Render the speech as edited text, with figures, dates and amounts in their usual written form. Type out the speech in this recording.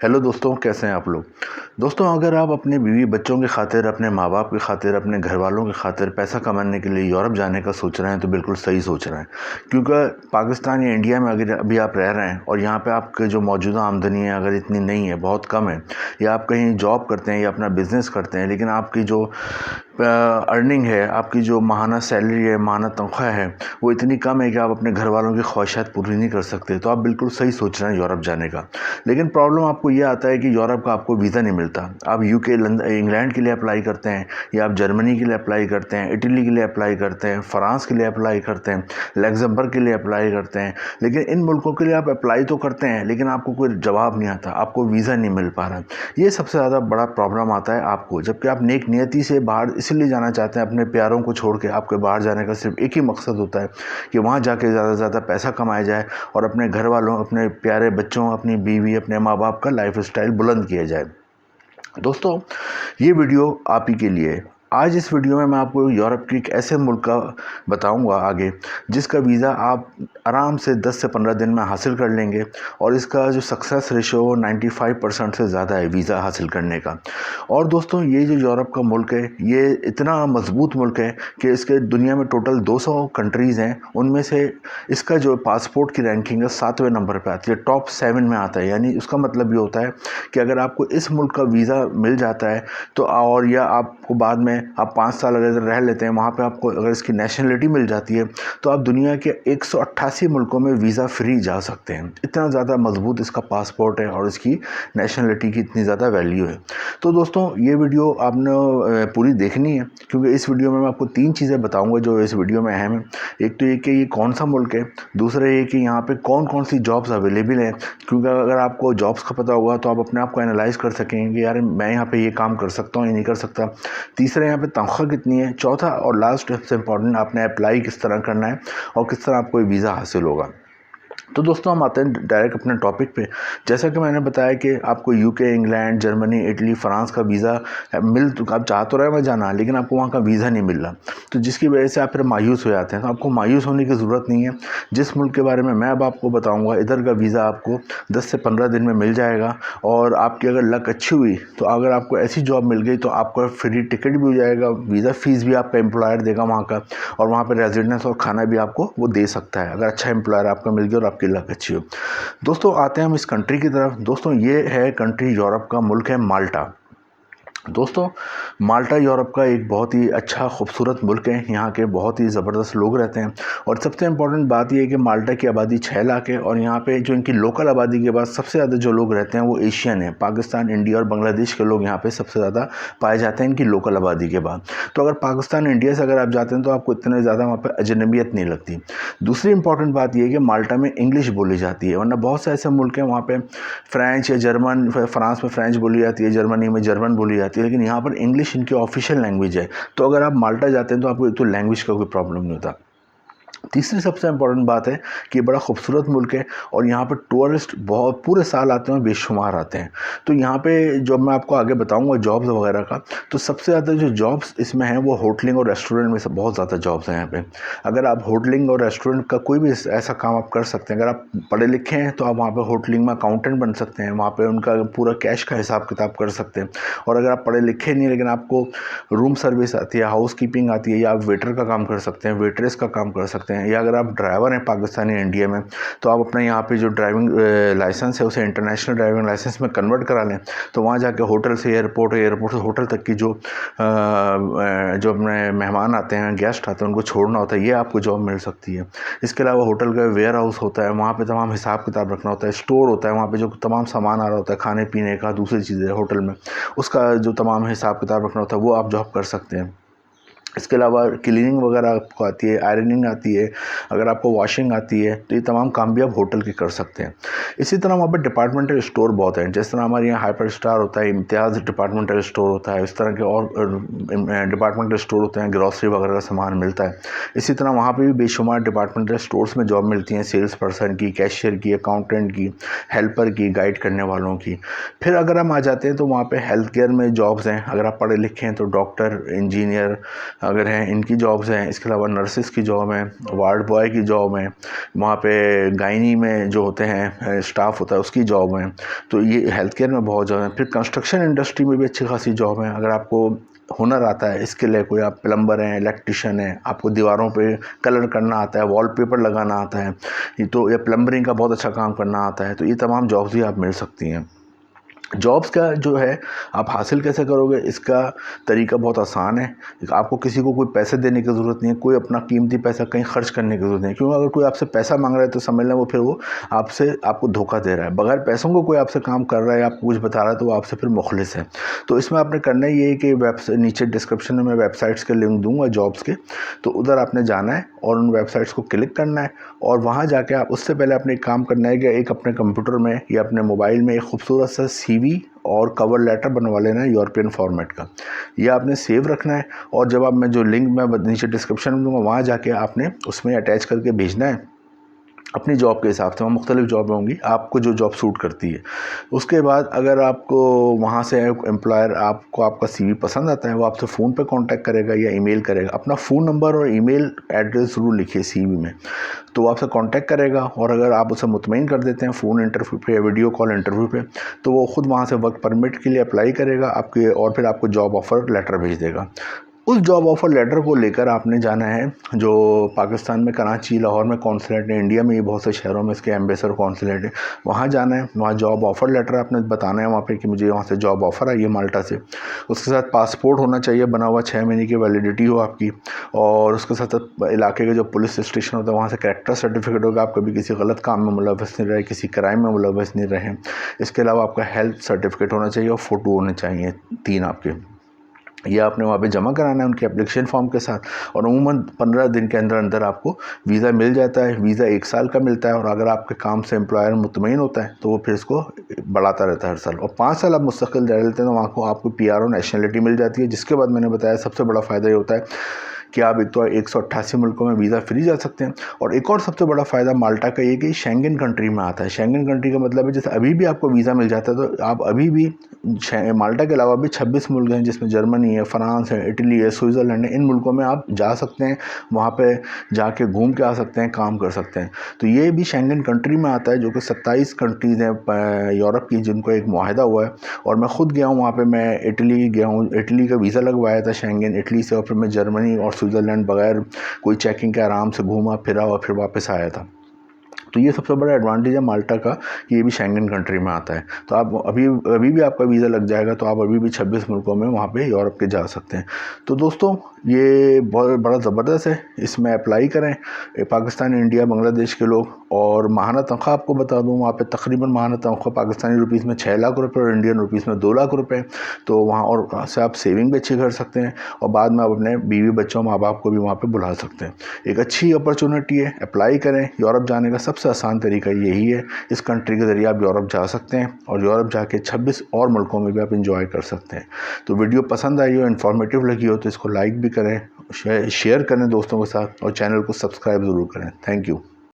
Hello दोस्तों, कैसे हैं आप लोग। दोस्तों, अगर आप अपने बीवी बच्चों की खातिर, अपने माँ बाप की खातिर, अपने घर वालों की खातिर पैसा कमाने के लिए यूरोप जाने का सोच रहे हैं तो बिल्कुल सही सोच रहे हैं। क्योंकि पाकिस्तान या इंडिया में अगर अभी आप रह रहे हैं और यहाँ पे आपके जो मौजूदा आमदनी है अगर इतनी नहीं है, बहुत कम है, या आप कहीं जॉब करते हैं या अपना बिजनेस करते हैं, लेकिन आपकी जो अर्निंग है, आपकी जो माहाना सैलरी है, माहाना तनख्वाह है, वो इतनी कम है कि आप अपने घर वालों की ख्वाहिशात पूरी नहीं कर सकते, तो आप बिल्कुल सही सोच रहे हैं यूरोप जाने का। लेकिन प्रॉब्लम आपको ये आता है कि यूरोप का आपको वीज़ा नहीं मिलता। आप यूके, इंग्लैंड के लिए अप्लाई करते हैं, या आप जर्मनी के लिए अप्लाई करते हैं, इटली के लिए अप्लाई करते हैं, फ्रांस के लिए अप्लाई करते हैं, लग्जमबर्ग के लिए अप्लाई करते हैं। लेकिन इन मुल्कों के लिए आप अप्लाई तो करते हैं, लेकिन आपको कोई जवाब नहीं आता, आपको वीज़ा नहीं मिल पा रहा। ये सबसे ज़्यादा बड़ा प्रॉब्लम आता है आपको, जबकि आप नेक नियति से बाहर इसलिए जाना चाहते हैं, अपने प्यारों को छोड़ के आपके बाहर जाने का सिर्फ एक ही मकसद होता है कि वहाँ जाके ज़्यादा से ज़्यादा पैसा कमाया जाए और अपने घर वालों, अपने प्यारे बच्चों, अपनी बीवी, अपने माँ बाप का लाइफ स्टाइल बुलंद किया जाए। दोस्तों, ये वीडियो आप ही के लिए है। आज इस वीडियो में मैं आपको यूरोप के एक ऐसे मुल्क का बताऊंगा आगे, जिसका वीज़ा आप आराम से 10 से 15 दिन में हासिल कर लेंगे, और इसका जो सक्सेस रेशो 95% से ज़्यादा है वीज़ा हासिल करने का। और दोस्तों, ये जो यूरोप का मुल्क है, ये इतना मजबूत मुल्क है कि इसके दुनिया में टोटल 200 कंट्रीज़ हैं, उनमें से इसका जो पासपोर्ट की रैंकिंग है 7वें नंबर पर आती है, टॉप 7 में आता है। यानी उसका मतलब ये होता है कि अगर आपको इस मुल्क का वीज़ा मिल जाता है तो, और या आपको बाद में आप 5 साल अगर रह लेते हैं वहाँ पे, आपको अगर इसकी नेशनलिटी मिल जाती है तो आप दुनिया के 188 मुल्कों में वीज़ा फ्री जा सकते हैं। इतना ज़्यादा मजबूत इसका पासपोर्ट है और इसकी नेशनलिटी की इतनी ज़्यादा वैल्यू है। तो दोस्तों, ये वीडियो आपने पूरी देखनी है, क्योंकि इस वीडियो में मैं आपको 3 चीज़ें बताऊँगा जो इस वीडियो में अहम है। एक तो ये कि ये कौन सा मुल्क है, दूसरा ये कि यहाँ पर कौन कौन सी जॉब्स अवेलेबल हैं, क्योंकि अगर आपको जॉब्स का पता होगा तो आप अपने आप को एनालाइज कर सकेंगे कि यार मैं यहाँ पे ये काम कर सकता हूँ, ये नहीं कर सकता। तीसरा, यहाँ पे तनख्वाह कितनी है। चौथा और लास्ट सबसे इम्पॉर्टेंट, आपने अप्लाई किस तरह करना है और किस तरह आपको वीज़ा हासिल होगा। तो दोस्तों, हम आते हैं डायरेक्ट अपने टॉपिक पे। जैसा कि मैंने बताया कि आपको UK, England, Germany, Italy, France का वीज़ा आप चाह तो रहे हैं जाना, लेकिन आपको वहाँ का वीज़ा नहीं मिल रहा, तो जिसकी वजह से आप फिर मायूस हो जाते हैं। तो आपको मायूस होने की ज़रूरत नहीं है। जिस मुल्क के बारे में मैं अब आपको बताऊँगा, इधर का वीज़ा आपको 10 से 15 दिन में मिल जाएगा। और आपकी अगर लक अच्छी हुई तो अगर आपको ऐसी जॉब मिल गई तो आपका फ्री टिकट भी हो जाएगा, वीज़ा फ़ीस भी आपका एम्प्लॉयर देगा वहाँ का, और वहाँ पर रेजिडेंस और खाना भी आपको वो दे सकता है, अगर अच्छा एम्प्लॉयर आपका मिल गया और आपकी लक अच्छी हो। दोस्तों, आते हैं हम इस कंट्री की तरफ। दोस्तों, ये है कंट्री, यूरोप का मुल्क है माल्टा। दोस्तों, माल्टा यूरोप का एक बहुत ही अच्छा खूबसूरत मुल्क है। यहाँ के बहुत ही ज़बरदस्त लोग रहते हैं, और सबसे इम्पोर्टेंट बात यह है कि माल्टा की आबादी 6 लाख है, और यहाँ पे जो इनकी लोकल आबादी के बाद सबसे ज़्यादा जो लोग रहते हैं वो एशियन है। पाकिस्तान, इंडिया और बांग्लादेश के लोग यहाँ पे सबसे ज़्यादा पाए जाते हैं इनकी लोकल आबादी के बाद। तो अगर पाकिस्तान, इंडिया से अगर आप जाते हैं तो आपको इतने ज़्यादा वहाँ पर अजनबियत नहीं लगती। दूसरी इंपॉर्टेंट बात यह है कि माल्टा में इंग्लिश बोली जाती है, वरना बहुत से ऐसे मुल्क हैं वहाँ पर फ्रेंच या जर्मन, फ्रांस में फ्रेंच बोली जाती है, जर्मनी में जर्मन बोली जाती है, लेकिन यहाँ पर इंग्लिश इनकी ऑफिशियल लैंग्वेज है। तो अगर आप माल्टा जाते हैं तो आपको तो लैंग्वेज का कोई प्रॉब्लम नहीं होता। तीसरी सबसे इम्पोर्टेंट बात है कि बड़ा खूबसूरत मुल्क है, और यहाँ पर टूरिस्ट बहुत पूरे साल आते हैं, बेशुमार आते हैं। तो यहाँ पे जो मैं आपको आगे बताऊंगा जॉब्स वगैरह का, तो सबसे ज़्यादा जो जॉब्स इसमें हैं वो होटलिंग और रेस्टोरेंट में से बहुत ज़्यादा जॉब्स हैं यहाँ पे। अगर आप होटलिंग और रेस्टोरेंट का कोई भी ऐसा काम आप कर सकते हैं। अगर आप पढ़े लिखे हैं तो आप वहाँ पर होटलिंग में अकाउंटेंट बन सकते हैं, वहाँ पर उनका पूरा कैश का हिसाब किताब कर सकते हैं। और अगर आप पढ़े लिखे नहीं, लेकिन आपको रूम सर्विस आती है, हाउस कीपिंग आती है, या आप वेटर का काम कर सकते हैं, वेटरेस का काम कर सकते हैं, या अगर आप ड्राइवर हैं पाकिस्तानी इंडिया में, तो आप अपने यहाँ पे जो ड्राइविंग लाइसेंस है उसे इंटरनेशनल ड्राइविंग लाइसेंस में कन्वर्ट करा लें। तो वहाँ जाके होटल से एयरपोर्ट, एयरपोर्ट से होटल तक की जो अपने मेहमान आते हैं, गेस्ट आते हैं, उनको छोड़ना होता है, ये आपको जॉब मिल सकती है। इसके अलावा होटल का वेयर हाउस होता है, वहाँ पर तमाम हिसाब किताब रखना होता है। स्टोर होता है, वहाँ पर जो तमाम सामान आ रहा होता है, खाने पीने का, दूसरी चीज़ें होटल में, उसका जो तमाम हिसाब किताब रखना होता है, वो आप जॉब कर सकते हैं। इसके अलावा क्लीनिंग वगैरह आपको आती है, आयरनिंग आती है, अगर आपको वॉशिंग आती है, तो ये तमाम काम भी आप होटल के कर सकते हैं। इसी तरह वहाँ पर डिपार्टमेंटल स्टोर बहुत हैं। जिस तरह हमारे यहाँ हाइपर स्टार होता है, इम्तियाज़ डिपार्टमेंटल स्टोर होता है, इस तरह के और डिपार्टमेंटल स्टोर होते हैं, ग्रॉसरी वगैरह का सामान मिलता है। इसी तरह वहाँ पर भी बेशुमार डिपार्टमेंटल स्टोर्स में जॉब मिलती हैं, सेल्स पर्सन की, कैशियर की, अकाउंटेंट की, हेल्पर की, गाइड करने वालों की। फिर अगर हम आ जाते हैं तो वहाँ पर हेल्थ केयर में जॉब्स हैं। अगर आप पढ़े लिखे हैं तो डॉक्टर, इंजीनियर, अगर हैं इनकी जॉब्स हैं। इसके अलावा नर्सिस की जॉब है, वार्ड बॉय की जॉब है, वहाँ पे गायनी में जो होते हैं स्टाफ होता है उसकी जॉब है। तो ये हेल्थ केयर में बहुत जॉब है। फिर कंस्ट्रक्शन इंडस्ट्री में भी अच्छी खासी जॉब है। अगर आपको हुनर आता है इसके लिए, कोई आप प्लम्बर हैं, इलेक्ट्रिशियन हैं, आपको दीवारों पे कलर करना आता है, वॉलपेपर लगाना आता है, ये तो, या प्लम्बरिंग का बहुत अच्छा काम करना आता है, तो ये तमाम जॉब्स भी आप मिल सकती हैं। जॉब्स का जो है आप हासिल कैसे करोगे, इसका तरीका बहुत आसान है। आपको किसी को कोई पैसे देने की ज़रूरत नहीं है, कोई अपना कीमती पैसा कहीं खर्च करने की ज़रूरत नहीं है, क्योंकि अगर कोई आपसे पैसा मांग रहा है तो समझ लें वो फिर वो आपको धोखा दे रहा है। बगैर पैसों को कोई आपसे काम कर रहा है, आपको कुछ बता रहा है, तो वो आपसे फिर मुखलिस है। तो इसमें आपने करना ये है कि नीचे डिस्क्रिप्शन में मैं वेबसाइट्स के लिंक दूँगा जॉब्स के, तो उधर आपने जाना है और उन वेबसाइट्स को क्लिक करना है, और वहाँ जाके आप उससे पहले आपने एक काम करना है कि एक अपने कंप्यूटर में या अपने मोबाइल में एक खूबसूरत सा CV और कवर लेटर बनवा लेना है यूरोपियन फॉर्मेट का। ये आपने सेव रखना है, और जब आप, मैं जो लिंक मैं नीचे डिस्क्रिप्शन में दूंगा वहाँ जाके आपने उसमें अटैच करके भेजना है अपनी जॉब के हिसाब से। वहाँ मुख्तलिफ जॉबें होंगी, आपको जो जॉब सूट करती है। उसके बाद अगर आपको वहाँ से एम्प्लॉयर आपको आपका CV पसंद आता है, वो आपसे फ़ोन पे कांटेक्ट करेगा या ईमेल करेगा। अपना फ़ोन नंबर और ईमेल एड्रेस ज़रूर लिखिए CV में, तो वो आपसे कांटेक्ट करेगा। और अगर आप उसे मुतमईन कर देते हैं फ़ोन इंटरव्यू पे या वीडियो कॉल इंटरव्यू पे, तो वो ख़ुद वहाँ से वर्क परमिट के लिए अप्लाई करेगा आपके, और फिर आपको जॉब ऑफ़र लेटर भेज देगा। उस जॉब ऑफ़र लेटर को लेकर आपने जाना है जो पाकिस्तान में कराची, लाहौर में कौंसलेट है, इंडिया में ये बहुत से शहरों में इसके एम्बेसडर कौंसलेट है, वहाँ जाना है। वहाँ जॉब ऑफ़र लेटर आपने बताना है वहाँ पे कि मुझे वहाँ से जॉब ऑफ़र आई है माल्टा से। उसके साथ पासपोर्ट होना चाहिए बना हुआ, 6 महीने की वैलिडिटी हो आपकी, और उसके साथ इलाके के जो पुलिस स्टेशन होता है वहाँ से कैरेक्टर सर्टिफिकेट होगा, आप कभी किसी गलत काम में मुलव्वस नहीं रहे, किसी क्राइम में मुलव्वस नहीं रहे। इसके अलावा आपका हेल्थ सर्टिफिकेट होना चाहिए और फ़ोटो होने चाहिए 3 आपके। ये आपने वहाँ पे जमा कराना है उनके एप्लीकेशन फॉर्म के साथ, और अमूमन 15 दिन के अंदर अंदर आपको वीज़ा मिल जाता है। वीज़ा 1 साल का मिलता है, और अगर आपके काम से एम्प्लॉयर मुतमईन होता है तो वो फिर इसको बढ़ाता रहता है हर साल। और 5 साल आप मुस्तकिल रह लेते हैं तो वहाँ को आपको PRO नेशनलिटी मिल जाती है। जिसके बाद मैंने बताया सबसे बड़ा फ़ायदा ये होता है कि आप एक तो 188 मुल्कों में वीज़ा फ्री जा सकते हैं, और एक और सबसे बड़ा फ़ायदा माल्टा का ये कि शेंगन कंट्री में आता है। शेंगन कंट्री का मतलब है जैसे अभी भी आपको वीज़ा मिल जाता है तो आप अभी भी माल्टा के अलावा भी 26 मुल्क हैं, जिसमें जर्मनी है, फ्रांस है, इटली है, स्विट्ज़रलैंड है। इन मुल्कों में आप जा सकते हैं, वहाँ पे जाके घूम के आ सकते हैं, काम कर सकते हैं। तो ये भी शेंगन कंट्री में आता है, जो कि 27 कंट्रीज़ हैं यूरोप की जिनको एक मुआहदा हुआ है। और मैं ख़ुद गया हूँ वहाँ पे, मैं इटली गया हूँ, इटली का वीज़ा लगवाया था शेंगन इटली से, और फिर मैं जर्मनी और स्विट्ज़रलैंड बगैर कोई चेकिंग के आराम से घूमा फिरा और फिर वापस आया था। तो ये सबसे बड़ा एडवांटेज है माल्टा का कि ये भी शेंगन कंट्री में आता है। तो आप अभी भी आपका वीज़ा लग जाएगा, तो आप अभी भी 26 मुल्कों में वहाँ पे यूरोप के जा सकते हैं। तो दोस्तों ये बहुत बड़ा ज़बरदस्त है, इसमें अप्लाई करें पाकिस्तान, इंडिया, बांग्लादेश के लोग। और माहाना तनख्वाह आपको बता दूँ, वहाँ पे तकरीबन माहाना तनख्वाह पाकिस्तानी रुपीज़ में 6 लाख रुपये और इंडियन रुपीज़ में 2 लाख रुपये। तो वहाँ और से आप सेविंग भी अच्छी कर सकते हैं, और बाद में आप अपने बीवी बच्चों माँ बाप को भी वहाँ पे बुला सकते हैं। एक अच्छी अपॉर्चुनिटी है, अप्लाई करें। यूरोप जाने का सबसे आसान तरीका यही है। इस कंट्री के ज़रिए आप यूरोप जा सकते हैं, और यूरोप जाके 26 और मुल्कों में भी आप इंजॉय कर सकते हैं। तो वीडियो पसंद आई हो, इन्फॉर्मेटिव लगी हो, तो इसको लाइक भी करें, शेयर करें दोस्तों के साथ, और चैनल को सब्सक्राइब ज़रूर करें। Thank you.